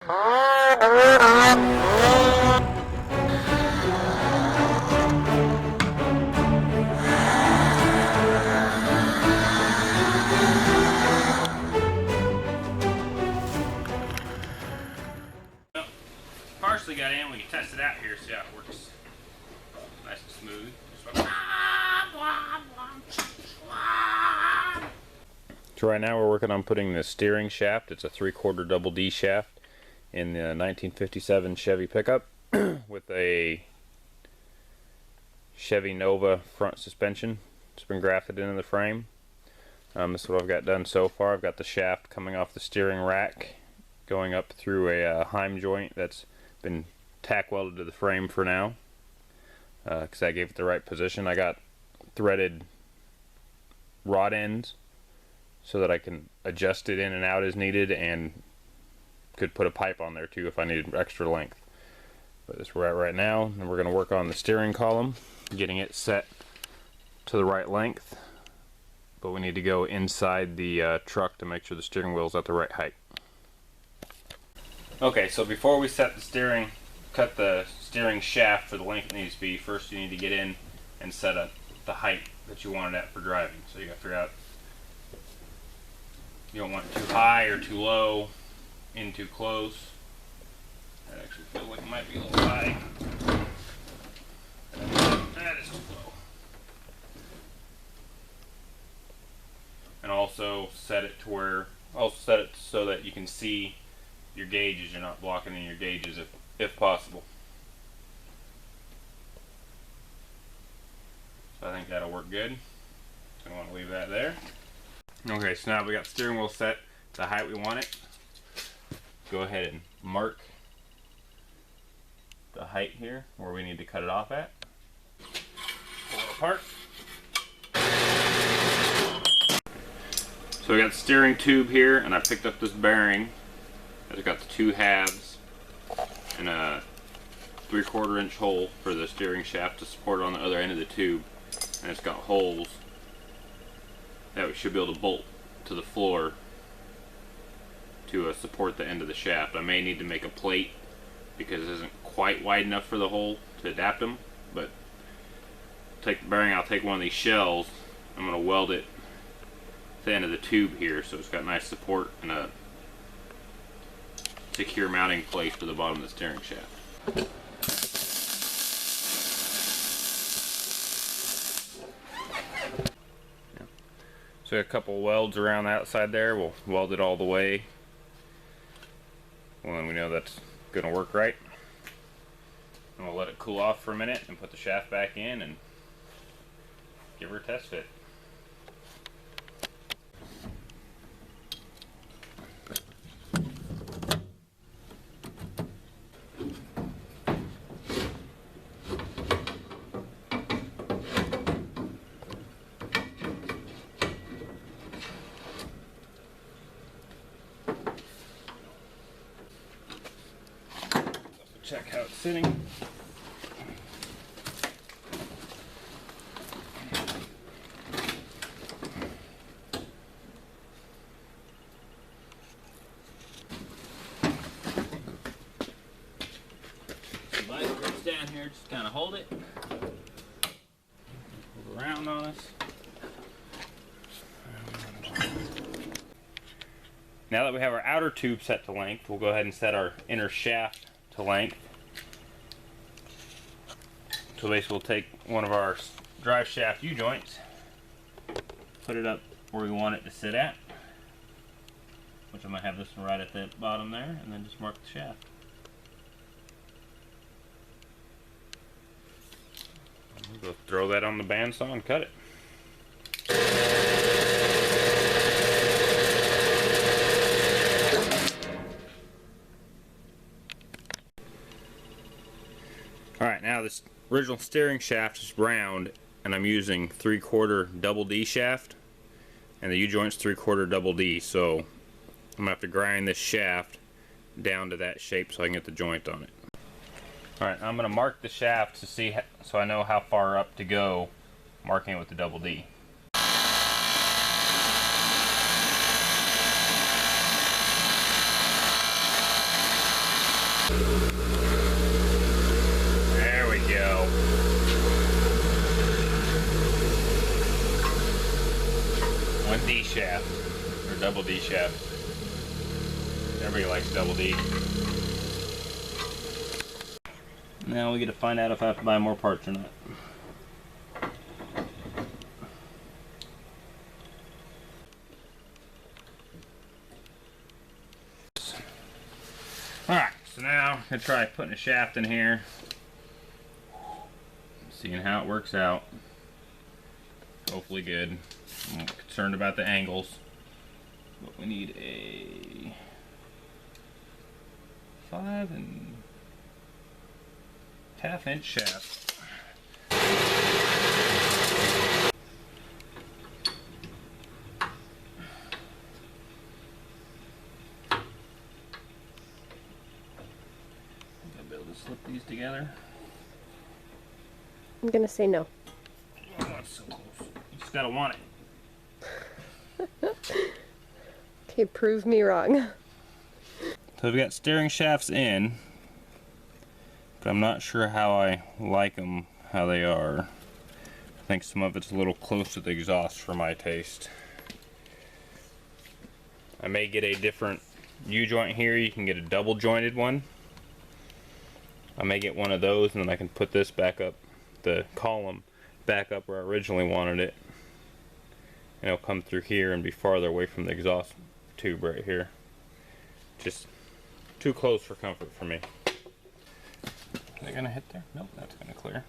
Partially got in, we can test it out here, see how it works. Nice and smooth. So right now we're working on putting the steering shaft. It's a 3/4 double D shaft in the 1957 Chevy pickup with a Chevy Nova front suspension. It's been grafted into the frame. This is what I've got done so far. I've got the shaft coming off the steering rack, going up through a Heim joint that's been tack welded to the frame for now, because I gave it the right position. I got threaded rod ends so that I can adjust it in and out as needed, and could put a pipe on there too if I needed extra length. But this is where we're at right now, and we're going to work on the steering column, getting it set to the right length. But we need to go inside the truck to make sure the steering wheel is at the right height. Okay, so before we set the steering, cut the steering shaft for the length it needs to be, first you need to get in and set up the height that you want it at for driving. So you got to figure out, you don't want it too high or too low, in too close. That actually feels like it might be a little high. That is too low. And also set it to where, set it so that you can see your gauges. You're not blocking in your gauges if possible. So I think that'll work good. So I want to leave that there. Okay, so now we got the steering wheel set to the height we want it. Go ahead and mark the height here where we need to cut it off at. Pull it apart. So we got the steering tube here, and I picked up this bearing. It's got the two halves and a 3/4 inch hole for the steering shaft to support it on the other end of the tube, and it's got holes that we should be able to bolt to the floor to support the end of the shaft. I may need to make a plate because it isn't quite wide enough for the hole to adapt them, but take the bearing, I'll take one of these shells, I'm going to weld it to the end of the tube here so it's got nice support and a secure mounting place for the bottom of the steering shaft. So a couple welds around the outside there. We'll weld it all the way. Well, then we know that's going to work right. And we'll let it cool off for a minute and put the shaft back in and give her a test fit. Check how it's sitting. The bike goes down here, just kind of hold it. Move around on us. Now that we have our outer tube set to length, we'll go ahead and set our inner shaft to length. So basically we'll take one of our drive shaft U-joints, put it up where we want it to sit at, which I'm going to have this one right at the bottom there, and then just mark the shaft. We'll throw that on the bandsaw and cut it. Alright, now this original steering shaft is round, and I'm using 3/4 double D shaft, and the U-joint's 3/4 double D, so I'm going to have to grind this shaft down to that shape so I can get the joint on it. Alright, I'm going to mark the shaft to see so I know how far up to go, marking it with the double D. There we go. One D shaft, or double D shaft. Everybody likes double D. Now we get to find out if I have to buy more parts or not. Alright, so now I'm going to try putting a shaft in here. Seeing how it works out. Hopefully good. I'm concerned about the angles. But we need a 5.5 inch shaft. I'll be able to slip these together. I'm gonna say no. Oh, that's so close. You just gotta want it. Okay, prove me wrong. So I've got steering shafts in, but I'm not sure how I like them, how they are. I think some of it's a little close to the exhaust for my taste. I may get a different U-joint here. You can get a double jointed one. I may get one of those, and then I can put this back up, the column back up where I originally wanted it. And it'll come through here and be farther away from the exhaust tube right here. Just too close for comfort for me. Are they gonna hit there? Nope, that's gonna clear.